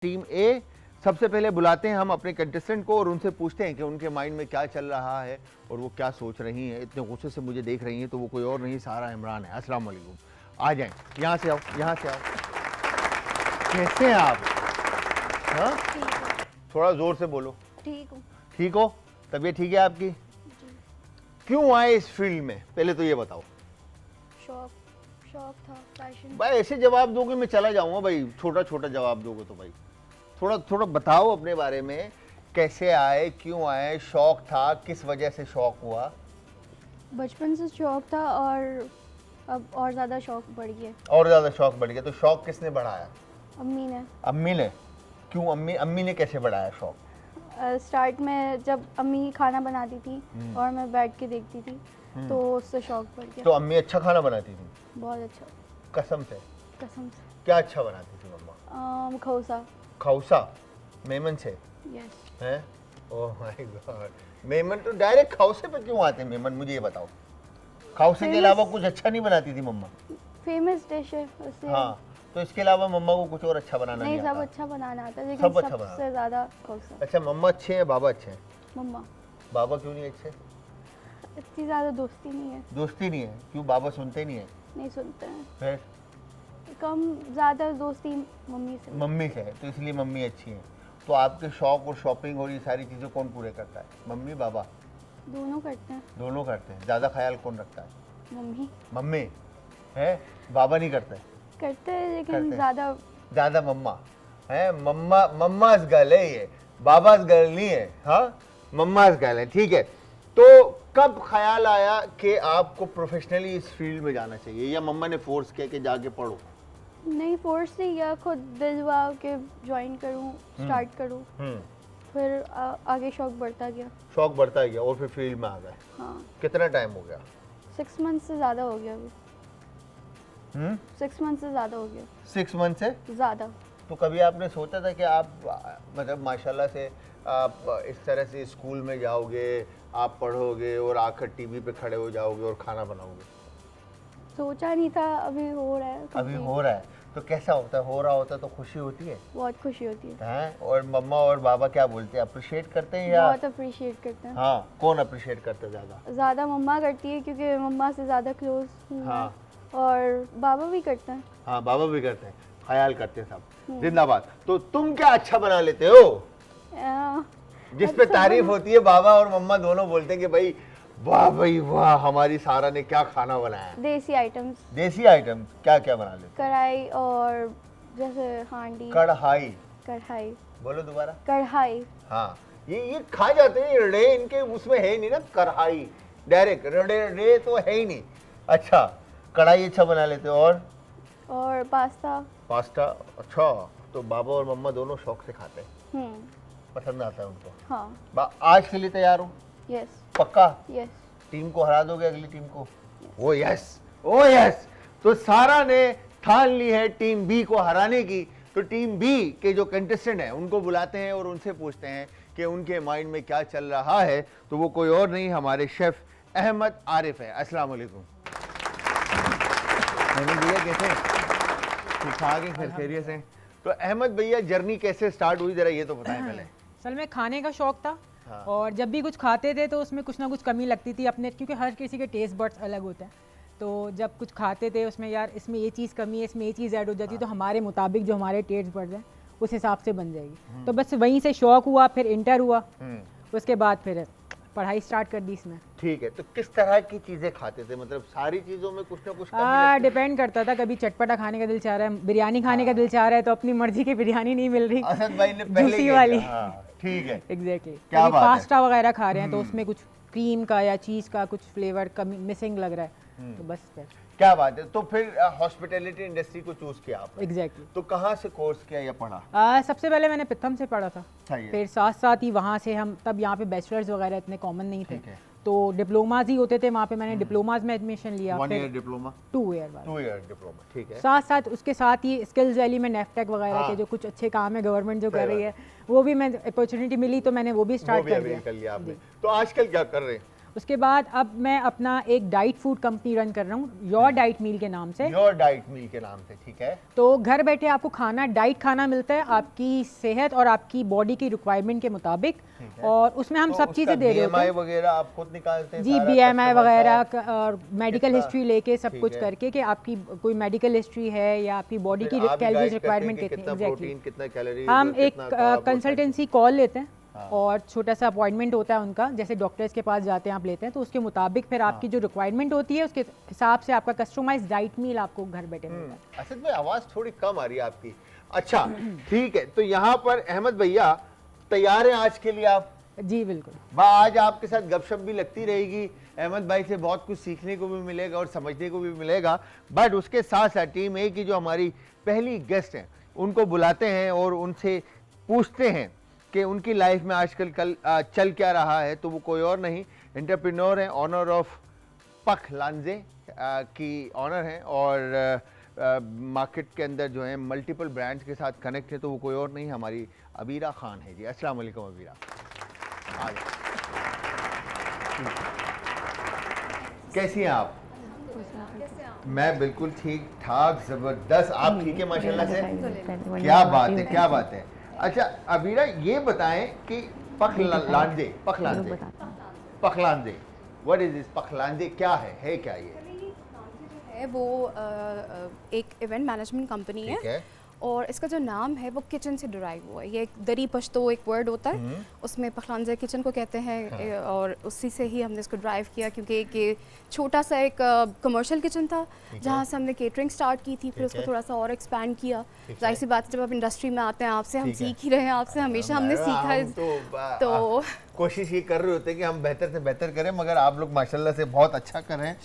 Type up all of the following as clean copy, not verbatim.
Team ए सबसे पहले बुलाते हैं हम अपने कंटेस्टेंट को और उनसे पूछते हैं कि उनके माइंड में क्या चल रहा है और वो क्या सोच रही हैं। इतने गुस्से से मुझे देख रही हैं तो वो कोई और नहीं, सारा इमरान है। अस्सलाम वालेकुम। आ जाएं, यहाँ से आओ, यहाँ से आओ। कैसे हैं आप? हाँ, थोड़ा जोर से बोलो। ठीक हूँ। ठीक हो? तबीयत ठीक है आपकी? क्यों आए इस फील्ड में, पहले तो ये बताओ। शौक शौक था, पैशन। भाई ऐसे जवाब दोगे मैं चला जाऊंगा भाई, छोटा छोटा जवाब दोगे तो भाई थोड़ा थोड़ा बताओ अपने बारे में। कैसे आए, क्यों आए, शौक था, किस वजह से शौक हुआ? बचपन से शौक था और अब और ज़्यादा शौक बढ़ गया। और ज्यादा शौक बढ़ गया। तो शौक किसने बढ़ाया? अम्मी ने। अम्मी ने? क्यों अम्मी ने कैसे बढ़ाया शौक? स्टार्ट में जब अम्मी खाना बनाती थी और मैं बैठ के देखती थी तो उससे शौक बढ़ गया। तो अम्मी अच्छा खाना बनाती थी? बहुत अच्छा। कसम से? कसम से। क्या अच्छा बनाती थी मम्मा? खौसा। खौसा? मेमन से? यस। हैं? ओह माय गॉड, मेमन तो डायरेक्ट खौसे पे क्यों आते हैं मेमन, मुझे ये बताओ। खौसे के अलावा कुछ अच्छा नहीं बनाती थी मम्मा? फेमस डिश है उससे। हाँ, तो इसके अलावा मम्मा को कुछ और अच्छा बनाना नहीं, नहीं सब आता? अच्छा बनाना आता है लेकिन सब अच्छा बनाना। सबसे ज़्यादा खौसा। अच्छा, मम्मा अच्छे हैं, बाबा अच्छे हैं? मम्मा। बाबा क्यों नहीं अच्छे? इतनी ज़्यादा दोस्ती नहीं है। दोस्ती नहीं है? क्यों, बाबा सुनते नहीं है? नहीं सुनते हैं। फिर? कम ज़्यादा दोस्ती मम्मी से। मम्मी से है, तो इसलिए मम्मी अच्छी है। तो आपके शौक और शॉपिंग और ये सारी चीज़ें कौन पूरे करता है, मम्मी बाबा? दोनों करते हैं। दोनों करते हैं। ज़्यादा ख्याल कौन रखता है? मम्मी मम्मी है, बाबा नहीं करते? करते हैं करते लेकिन हैं। ज़्यादा। ज़्यादा मम्मा है। मम्मास गर्ल है ये, बाबास गर्ल नहीं है। हाँ, मम्मास गर्ल है, ठीक है। तो कब ख्याल आया कि आपको प्रोफेशनली इस फील्ड में जाना चाहिए, या मम्मा ने फोर्स किया कि जाके पढ़ो? नहीं, फोर्स नहीं किया, खुद दिल हुआ कि ज्वाइन करूं, स्टार्ट करूं। फिर आगे शौक बढ़ता गया। शौक बढ़ता गया और फिर फील्ड में आ गए। हाँ। कितना टाइम हो गया? 6 मंथ से ज़्यादा हो गया अभी। 6 मंथ से ज़्यादा हो गया। 6 मंथ से ज़्यादा। तो कभी आपने सोचा था कि आप मतलब माशाल्लाह से आप इस तरह से स्कूल में जाओगे, आप पढ़ोगे और आकर टीवी पे खड़े हो जाओगे और खाना बनाओगे? सोचा नहीं था, अभी हो रहा है। अभी हो रहा है, तो कैसा होता है? हो रहा होता है तो खुशी होती है? बहुत खुशी होती है। हैं? और मम्मा और बाबा क्या बोलते हैं, अप्रिशिएट करते हैं या? बहुत अप्रिशिएट करते हैं। हाँ, कौन अप्रिशिएट करते हैं ज़्यादा? ज़्यादा मम्मा करती है क्योंकि मम्मा से ज़्यादा क्लोज हूँ मैं। हाँ। और बाबा भी करते हैं। हाँ, बाबा भी करते हैं, ख्याल करते हैं सब। जिंदाबाद। तो तुम क्या अच्छा बना लेते हो जिस पे अच्छा तारीफ होती है? बाबा और मम्मा दोनों बोलते हैं कि भाई वाह भाई वाह, हमारी सारा ने क्या खाना बनाया। देसी आइटम्स। देसी आइटम क्या क्या बना लेते? कढ़ाई और जैसे हांडी। कढ़ाई? कढ़ाई। बोलो दोबारा। कढ़ाई। हाँ, ये खा जाते हैं, रे इनके उसमें है ही नहीं ना, कढ़ाई डायरेक्ट, रे तो है ही नहीं। अच्छा, कढ़ाई अच्छा बना लेते हो। और पास्ता। पास्ता? अच्छा, तो बाबा और मम्मा दोनों शौक से खाते हैं, हम्म। पसंद आता है उनको। हाँ। आज के लिए तैयार हो? यस। पक्का? यस। टीम को हरा दोगे, अगली टीम को? ओ यस, ओ यस। तो सारा ने ठान ली है टीम बी को हराने की। तो टीम बी के जो कंटेस्टेंट हैं उनको बुलाते हैं और उनसे पूछते हैं कि उनके माइंड में क्या चल रहा है। तो वो कोई और नहीं, हमारे शेफ अहमद आरिफ है। अस्सलाम वालेकुम। अहमद भैया कैसे? ठीक ठाक है, खैरियत से? तो अहमद भैया, जर्नी कैसे स्टार्ट हुई, जरा ये तो बताएं पहले। असल में खाने का शौक था। हाँ। और जब भी कुछ खाते थे तो उसमें कुछ ना कुछ कमी लगती थी अपने, क्योंकि हर किसी के टेस्ट बड्स अलग होते हैं। तो जब कुछ खाते थे उसमें यार इसमें ये चीज़ कमी है, इसमें ये चीज़ ऐड हो जाती है, तो हमारे मुताबिक जो हमारे टेस्ट बड्स हैं उस हिसाब से बन जाएगी। तो बस वहीं से शौक हुआ, फिर इंटर हुआ, उसके बाद फिर पढ़ाई स्टार्ट कर दी इसमें। ठीक है, तो किस तरह की चीजें खाते थे, मतलब सारी चीजों में कुछ ना कुछ कमी लगती थी? डिपेंड करता था, कभी चटपटा खाने का दिल चाह रहा है, बिरयानी खाने का दिल चाह रहा है, तो अपनी मर्जी की बिरयानी नहीं मिल रही, असद भाई ने पहले जूसी किया वाली। था। हाँ, ठीक है। एग्जैक्टली। क्या बात है। पास्ता वगैरह खा रहे हैं तो उसमें कुछ क्रीम का या चीज़ का कुछ फ्लेवर कमी मिसिंग लग रहा है, तो बस फिर। क्या बात है। तो फिर हॉस्पिटैलिटी इंडस्ट्री को चूज किया आपने? एग्जैक्टली। तो कहाँ से कोर्स किया या पढ़ा? सबसे पहले मैंने पिथम से पढ़ा था, सही है। फिर साथ साथ ही वहाँ से हम, तब यहाँ पे बैचलर्स वगैरह इतने कॉमन नहीं थे, ठीक है। तो डिप्लोमाज ही होते थे वहाँ पे, मैंने डिप्लोमाज में एडमिशन लिया। 1 ईयर फिर डिप्लोमा? 2 ईयर बाद 2 ईयर डिप्लोमा, ठीक है। साथ साथ उसके साथ ही स्किल्स वैली में नेफ्टेक वगैरह हाँ। के जो कुछ अच्छे काम है गवर्नमेंट जो सही कर रही है, वो भी मैं अपॉर्चुनिटी मिली तो मैंने वो भी वो स्टार्ट भी कर अवेल दिया। कर लिया आपने। तो आजकल क्या कर रहे हैं? उसके बाद अब मैं अपना एक डाइट फूड कंपनी रन कर रहा हूँ, योर डाइट मील के नाम से। योर डाइट मील के नाम से, ठीक है। तो घर बैठे आपको खाना, डाइट खाना मिलता है आपकी सेहत और आपकी बॉडी की रिक्वायरमेंट के मुताबिक, और उसमें हम तो सब चीज़ें दे रहे होते BMI हैं वगैरह आप खुद निकालते हैं? जी, सारा BMI customer वगैरह का? और मेडिकल कितना? हिस्ट्री लेके सब ठीक कुछ है। करके कि आपकी कोई मेडिकल हिस्ट्री है या आपकी बॉडी की फिर आप कैलोरीज guide करते हैं रिक्वायरमेंट कि कितनी कितना एग्जैक्टली। प्रोटीन, कितना कैलोरी, हम एक कितना carb, वो कंसल्टेंसी कॉल लेते हैं हाँ। और छोटा सा अपॉइंटमेंट होता है उनका, जैसे डॉक्टर्स के पास जाते हैं आप लेते हैं, तो उसके मुताबिक फिर आपकी जो रिक्वायरमेंट होती है उसके हिसाब से आपका कस्टमाइज डाइट मील आपको घर बैठे मिलता है। असद भाई आवाज थोड़ी कम आ रही है आपकी। अच्छा ठीक है, तो यहाँ पर अहमद भैया तैयार हैं आज के लिए आप? जी बिल्कुल। आज आपके साथ गपशप भी लगती रहेगी, अहमद भाई से बहुत कुछ सीखने को भी मिलेगा और समझने को भी मिलेगा। बट उसके साथ साथ टीम ए की जो हमारी पहली गेस्ट हैं उनको बुलाते हैं और उनसे पूछते हैं कि उनकी लाइफ में आजकल चल क्या रहा है। तो वो कोई और नहीं, एंटरप्रेन्योर हैं, ऑनर ऑफ पख लांजे की ऑनर हैं और मार्केट के अंदर जो है मल्टीपल ब्रांड्स के साथ कनेक्ट है। तो वो कोई और नहीं, हमारी अबीरा खान है जी। अस्सलाम वालेकुम अबीरा। आ जाओ। कैसी हैं आप? मैं बिल्कुल ठीक ठाक, जबरदस्त। आप ठीक है माशाल्लाह से? क्या बात है, क्या बात है। अच्छा अबीरा ये बताएं कि पखलांजे व्हाट इज दिस? पखलांजे क्या है क्या ये? है वो एक इवेंट मैनेजमेंट कंपनी ठीक है, है। और इसका जो नाम है वो किचन से डिराइव हुआ है। ये एक दरी पश्तो एक वर्ड होता है, उसमें पखलांजे किचन को कहते हैं। और उसी से ही हमने इसको ड्राइव किया, क्योंकि एक छोटा सा एक कमर्शियल किचन था जहाँ से हमने केटरिंग स्टार्ट की थी, फिर उसको थोड़ा सा और एक्सपैंड किया। जाहिर सी बात है, जब आप इंडस्ट्री में आते हैं आपसे हम सीख ही रहे हैं, आपसे हमेशा हमने सीखा है। तो कोशिश ये कर रहे होते हैं कि हम बेहतर से बेहतर करें, मगर आप लोग माशाल्लाह से बहुत अच्छा कर रहे हैं।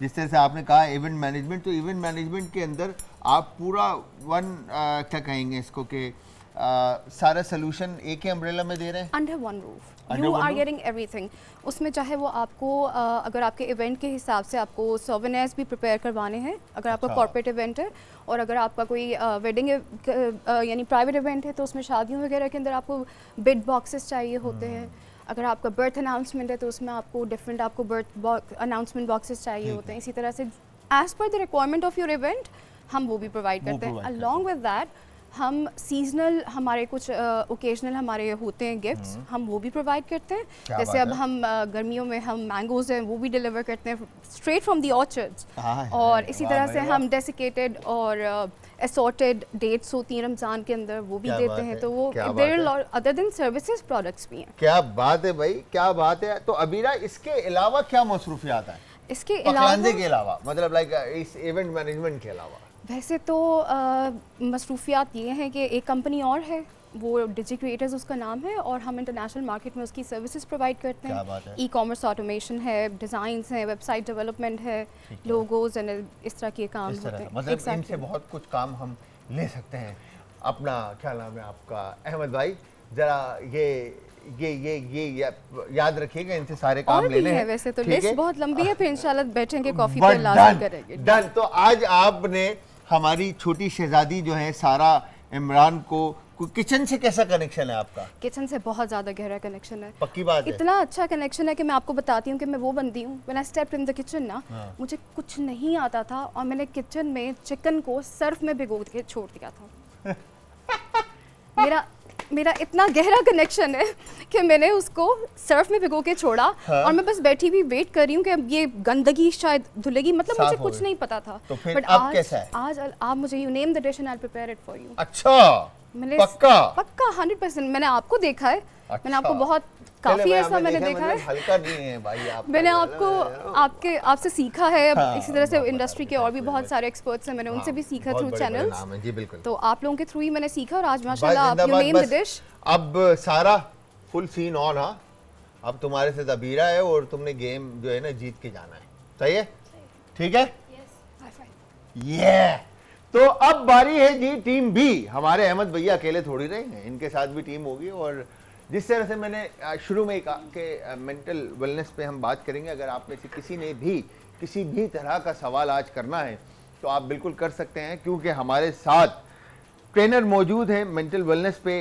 जिस तरह से आपने कहा इवेंट मैनेजमेंट, तो इवेंट मैनेजमेंट के अंदर आप पूरा क्या कहेंगे इसको कि सारा सोल्यूशन एक ही अम्ब्रेला में दे रहे हैं? Under one roof Under you one are roof? Getting everything. उसमें चाहे वो आपको अगर आपके इवेंट के हिसाब से आपको सोवेनियर्स भी प्रिपेयर करवाने हैं, अगर आपका अच्छा। कॉर्पोरेट इवेंट है, और अगर आपका कोई वेडिंग यानी प्राइवेट इवेंट है, तो उसमें शादियों वगैरह के अंदर आपको बिड बॉक्सेस चाहिए होते हैं। अगर आपका बर्थ अनाउंसमेंट है तो उसमें आपको डिफरेंट आपको बर्थ अनाउंसमेंट बॉक्सेस चाहिए होते हैं। इसी तरह से as per the requirement of your event हम वो भी प्रोवाइड करते हैं। provide अलॉन्ग विद दैट हम सीजनल हमारे कुछ ओकेजनल हमारे होते हैं गिफ्ट्स, हम वो भी प्रोवाइड करते हैं। क्या जैसे बात अब है। हम गर्मियों में हम मैंगोज हैं वो भी डिलीवर करते हैं स्ट्रेट फ्रॉम द ऑर्चर्ड्स। हाँ, और इसी वाह तरह भाई से वाह। हम डेसिकेटेड और असॉर्टेड डेट्स होती हैं रमज़ान के अंदर, वो भी क्या देते बात हैं। है, तो वो क्या देयर बात है। अदर देन सर्विसेज प्रोडक्ट्स भी हैं। क्या बात है भाई, क्या बात है। तो अबीरा इसके अलावा क्या मसरूफियात है? इसके पखलांजे अलावा के अलावा, मतलब लाइक इस इवेंट मैनेजमेंट के अलावा? वैसे तो मसरूफियात ये हैं कि एक कंपनी और है, वो डिजी क्रिएटर्स उसका नाम है, और हम इंटरनेशनल मार्केट में उसकी सर्विसेज प्रोवाइड करते क्या बात है। हैं। ई कॉमर्स ऑटोमेशन है, डिज़ाइंस हैं, वेबसाइट डेवलपमेंट है, लोगोज एंड इस तरह के काम इस तरह होते का हैं। मतलब Exactly. इनसे बहुत कुछ काम हम ले सकते हैं। अपना क्या नाम है आपका अहमद भाई? जरा ये याद रखिएगा, इनसे सारे काम और भी लेने है हैं। वैसे तो ठीक लिस्ट है? बहुत लंबी है, फिर इंशाल्लाह बैठेंगे कॉफी But पे लाजमी करेंगे। डन। तो आज आपने हमारी छोटी शहजादी जो है सारा इमरान को किचन से कैसा कनेक्शन है आपका? किचन से बहुत ज़्यादा गहरा कनेक्शन है। पक्की बात है। इतना अच्छा कनेक्शन है कि मैं आपको बताती हूँ कि मैं वो बंदी हूँ, when I stepped in the kitchen ना, मुझे कुछ नहीं आता था और मैंने किचन में चिकन को सर्फ में भिगो के छोड़ दिया था। मेरा इतना गहरा कनेक्शन है कि मैंने उसको सर्फ में भिगो के छोड़ा, और मैं बस बैठी हुई वेट कर रही हूँ कि अब ये गंदगी शायद धुलेगी, मतलब साफ मुझे हो कुछ गई। नहीं पता था। तो फिर But अब कैसा है? आज आप मुझे you name the dish and I will prepare it for you. अच्छा, मैंने पक्का 100% मैंने आपको देखा है। मैंने आपको अच्छा। बहुत चले काफी भाई, ऐसा हमने मैंने देखा देखा मतलब है। हल्का नहीं है भाई आप। मैंने आपसे सीखा है। हाँ, इसी तरह से बहुत इंडस्ट्री के और भी बहुत सारे एक्सपर्ट्स हैं, मैंने उनसे भी सीखा थ्रू चैनल्स। जी बिल्कुल। तो आप लोगों के थ्रू ही मैंने सीखा, और आज भाई माशाल्लाह आप यू जिंदाबाद। Name the bus dish. अब सारा फुल सीन ऑन। हाँ, अब तुम्हारे साथ अबीरा है और तुमने गेम जो है ना जीत के जाना है। सही है? ठीक है? ये तो अब बारी है जी टीम बी। हमारे अहमद भैया अकेले थोड़ी रहेंगे, इनके साथ भी टीम होगी। और जिस तरह से मैंने शुरू में कहा कि मेंटल वेलनेस पे हम बात करेंगे, अगर आप में से किसी ने भी किसी भी तरह का सवाल आज करना है तो आप बिल्कुल कर सकते हैं, क्योंकि हमारे साथ ट्रेनर मौजूद हैं। मेंटल वेलनेस पे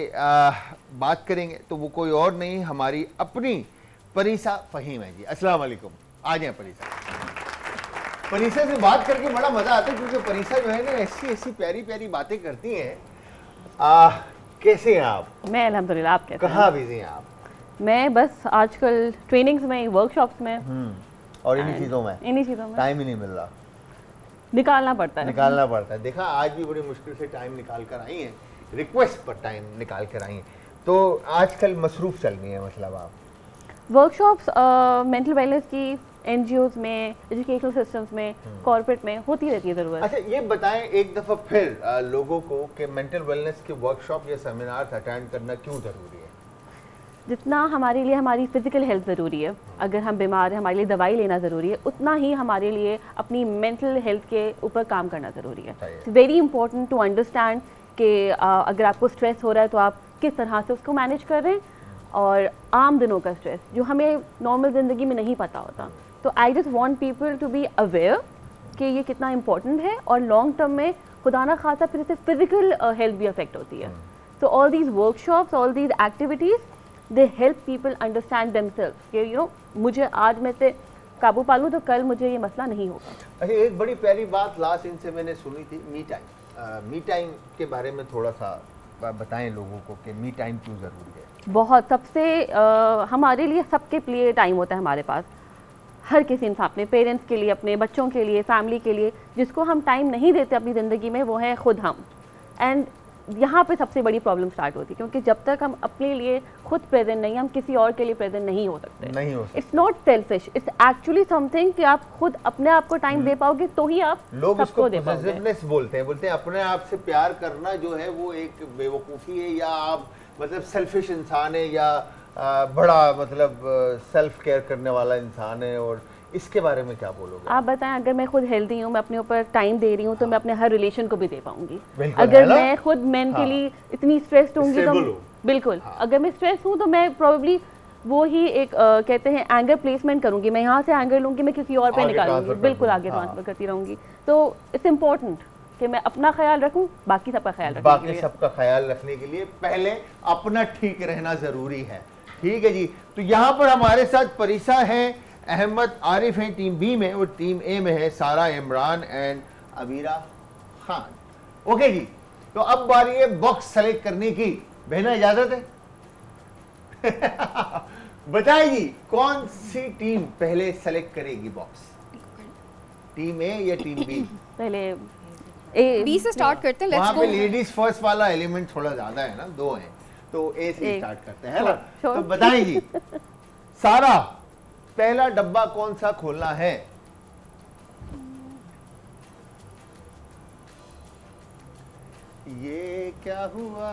बात करेंगे तो वो कोई और नहीं, हमारी अपनी परीसा फहीम है जी। अस्सलाम वालेकुम, आ जाए परीसा। परीसा से बात करके बड़ा मजा आता है क्योंकि परीसा जो है ना ऐसी ऐसी प्यारी प्यारी बातें करती हैं। कैसे हैं आप? मैं अल्हम्दुलिल्लाह, आप कैसे हैं? कहाँ बिजी हैं आप? मैं बस आजकल ट्रेनिंग्स में, वर्कशॉप्स में, और इन्हीं चीज़ों में इन्हीं चीज़ों में टाइम ही नहीं मिल रहा, निकालना पड़ता है। निकालना पड़ता है। देखा आज भी बड़ी मुश्किल से टाइम निकाल कर आई हैं, रिक्वेस्ट पर टाइम निकाल कर आई हैं, तो आजकल मसरूफ़ चल रही है मतलब आप। वर्कशॉप्स मेंटल वेलनेस की एनजीओज में, एजुकेशनल सिस्टम्स में, कॉर्पोरेट में होती रहती है ज़रूरत। अच्छा ये बताएं एक दफ़ा फिर लोगों को कि मेंटल वेलनेस के वर्कशॉप या सेमिनार अटेंड करना क्यों ज़रूरी है? जितना हमारे लिए हमारी फिजिकल हेल्थ ज़रूरी है, अगर हम बीमार हैं हमारे लिए दवाई लेना ज़रूरी है, उतना ही हमारे लिए अपनी मेंटल हेल्थ के ऊपर काम करना ज़रूरी है। It's very important to understand कि अगर आपको स्ट्रेस हो रहा है तो आप किस तरह से उसको मैनेज कर रहे हैं, और आम दिनों का स्ट्रेस जो हमें नॉर्मल ज़िंदगी में नहीं पता होता। तो I just want people to be aware कि ये कितना इंपॉर्टेंट है, और लॉन्ग टर्म में खुदा ना खासा फिर इससे फिजिकल हेल्थ भी अफेक्ट होती है। So all these workshops, all these activities, they help people understand themselves कि यू नो मुझे आज मैं से काबू पा लूँ तो कल मुझे ये मसला नहीं होगा। अच्छा एक बड़ी प्यारी बात लास्ट इनसे मैंने सुनी थी, मी टाइम। मी टाइम के बारे में थोड़ा सा बताएं लोगों को कि मी टाइम क्यों ज़रूरी है? बहुत सबसे हमारे लिए सबके लिए टाइम होता है हमारे पास, हर किसी इंसान, अपने पेरेंट्स के लिए, अपने बच्चों के लिए, फैमिली के लिए। जिसको हम टाइम नहीं देते अपनी ज़िंदगी में वो है खुद हम। एंड यहाँ पे सबसे बड़ी प्रॉब्लम स्टार्ट होती है, क्योंकि जब तक हम अपने लिए खुद प्रेजेंट नहीं, हम किसी और के लिए प्रेजेंट नहीं हो सकते। नहीं हो सकते। It's not selfish, it's actually something कि आप खुद अपने आप को टाइम दे पाओगे तो ही आप लोग इसको सबको दे पाओगे। पॉजिटिवनेस बोलते हैं अपने आप से प्यार करना जो है वो एक बेवकूफ़ी है, या आप मतलब सेल्फिश इंसान है, या बड़ा मतलब सेल्फ केयर करने वाला इंसान है, और इसके बारे में क्या बोलोगे? आप बताएं, अगर मैं खुद हेल्दी हूँ, मैं अपने ऊपर टाइम दे रही हूँ, तो मैं अपने हर रिलेशन को भी दे पाऊंगी। बिल्कुल, अगर है ना? मैं खुद मेंटली इतनी स्ट्रेस्ड होंगी तो Stable हो। बिल्कुल, अगर मैं स्ट्रेस हूँ तो मैं प्रोबेबली वो ही एक कहते हैं एंगर प्लेसमेंट करूंगी। मैं यहाँ से एंगर लूंगी, मैं किसी और पे आगे निकालूंगी, transfer कर बिल्कुल दूंगी। आगे हाँ। ट्रांसफर करती रहूंगी। तो इट्स इम्पोर्टेंट कि मैं अपना ख्याल रखूं, बाकी सबका ख्याल रखने के बाकी लिए। सबका ख्याल रखने के लिए पहले अपना ठीक रहना जरूरी है। ठीक है जी। तो यहाँ पर हमारे साथ परीसा है, अहमद आरिफ हैं टीम बी में, और टीम ए में है सारा इमरान एंड अबीरा खान। ओके जी, तो अब बारी है बॉक्स सेलेक्ट करने की। बहना इजाजत है? बताइए जी, कौन सी टीम पहले सेलेक्ट करेगी बॉक्स? टीम ए या टीम बी? पहले बी से स्टार्ट करते हैं, वहाँ लेट्स पे गो। लेडीज फर्स्ट वाला एलिमेंट थोड़ा ज्यादा है ना, 2 हैं, तो ए से ए। स्टार्ट करते हैं, है ना? Sure. तो बताइए जी, सारा पहला डब्बा कौन सा खोलना है? ये क्या हुआ,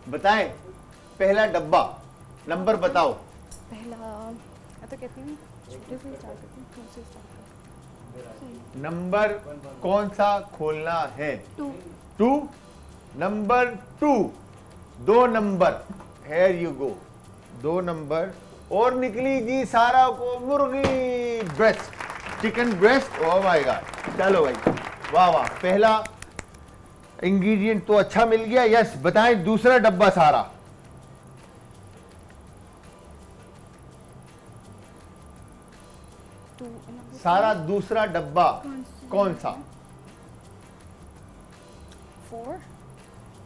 बताएं। पहला डब्बा, नंबर बताओ। पहला मैं तो कहती हूँ छोटे से स्टार्ट करते हैं, 2 से स्टार्ट करते हैं। नंबर कौन सा खोलना है? 2। Number 2, 2 number, here you go, 2 number. और निकली जी सारा को मुर्गी breast, chicken breast. Oh my god, चलो भाई, वाह वाह, पहला इंग्रेडिएंट तो अच्छा मिल गया। यस, बताएं दूसरा डब्बा सारा। सारा दूसरा डब्बा कौन सा? 4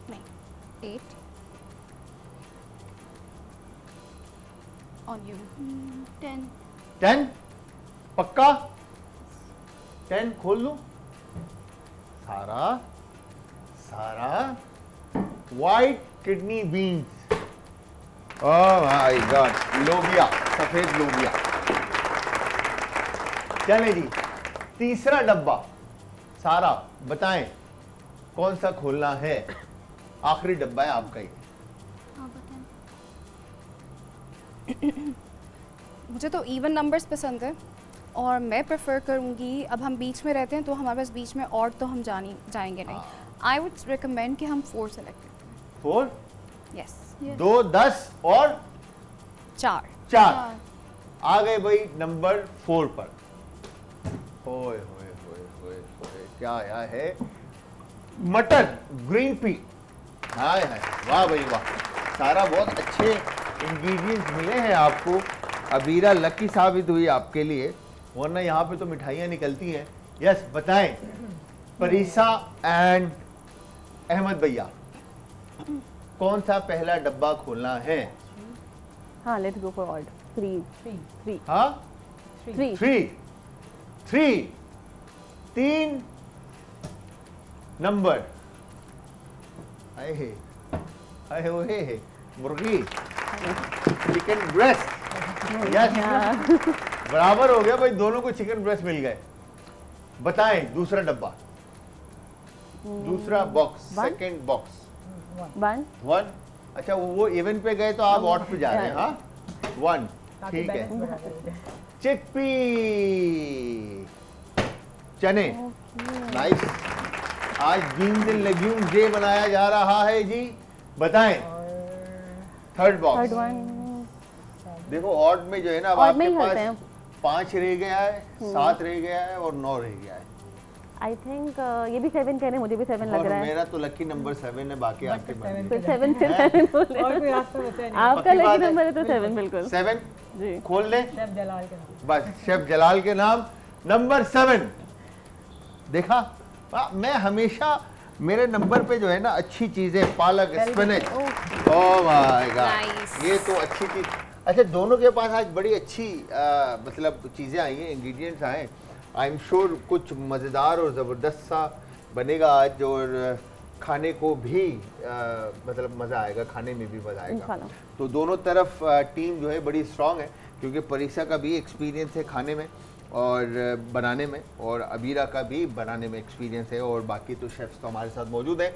नहीं 8 ऑन यू। 10 पक्का? 10 खोल लूं? सारा सारा white kidney beans. Oh my God, लोबिया, सफेद लोबिया। चले जी, तीसरा डब्बा सारा, बताएं कौन सा खोलना है? आखिरी डब्बा है आपका ही। मुझे तो इवन नंबर्स पसंद है, और मैं प्रेफर करूँगी, अब हम बीच में रहते हैं तो हमारे पास बीच में और तो हम जाएंगे नहीं। आई वुड रिकमेंड कि हम 4 सेलेक्ट करते हैं। 4, यस, 2, 10 और 4। आ गए भाई नंबर 4 पर। ओए होए होए होए होए, क्या आया है? मटर ग्रीन पी। हाय हाय, वाह भाई वाह, सारा बहुत अच्छे इंग्रेडिएंट्स मिले हैं आपको। अबीरा लकी साबित हुई आपके लिए, वरना यहाँ पे तो मिठाइयाँ निकलती हैं। यस, बताएं परीसा एंड अहमद भैया, कौन सा पहला डब्बा खोलना है? हाँ, लेट्स गो फॉर ऑड। 3 हाँ 3 3 नंबर। आए ओहे, मुर्गी, चिकन ब्रेस्ट। यस, बराबर हो गया भाई, दोनों को चिकन ब्रेस्ट मिल गए। बताएं दूसरा डब्बा, दूसरा बॉक्स, सेकंड बॉक्स। 1 अच्छा, वो इवन पे गए तो आप ऑड पे जा रहे हैं। हाँ 1, ठीक है। चिकपी, चने, नाइस। आज बीन्स एंड लेग्यूम्स डे बनाया जा रहा है जी। बताएं थर्ड बॉक्स। देखो ऑड में जो है ना, अब ऑड में आपके ही होते हैं। पास 5 रह गया है, 7 रह गया है और 9 रह गया है। आई थिंक ये भी 7 कह रहे हैं, मुझे भी 7 लग और रहा है। मेरा तो लकी नंबर 7 है, बाकी आपके मन फिर 7 से 7 बोल रहे और हैं। कोई रास्ता बचा नहीं। आपका पक्की बात लकी है। नंबर है तो 7 बिल्कुल 7 जी। खोल लें, शेफ जलाल के नाम। बस शेफ जलाल के नाम नंबर 7। देखा, मैं हमेशा मेरे नंबर पे जो है ना अच्छी चीजें, पालक, spinach, oh my God, Nice. ये तो अच्छी चीज। अच्छा, दोनों के पास आज बड़ी अच्छी मतलब चीजें आई हैं, इंग्रेडिएंट्स आए हैं। आई एम श्योर कुछ मज़ेदार और ज़बरदस्त सा बनेगा आज, और खाने को भी मतलब मज़ा आएगा, खाने में भी मज़ा आएगा। इंशाल्लाह। तो दोनों तरफ टीम जो है बड़ी स्ट्रांग है, क्योंकि परीसा का भी एक्सपीरियंस है खाने में और बनाने में, और अबीरा का भी बनाने में एक्सपीरियंस है, और बाकी तो शेफ्स तो हमारे साथ मौजूद हैं।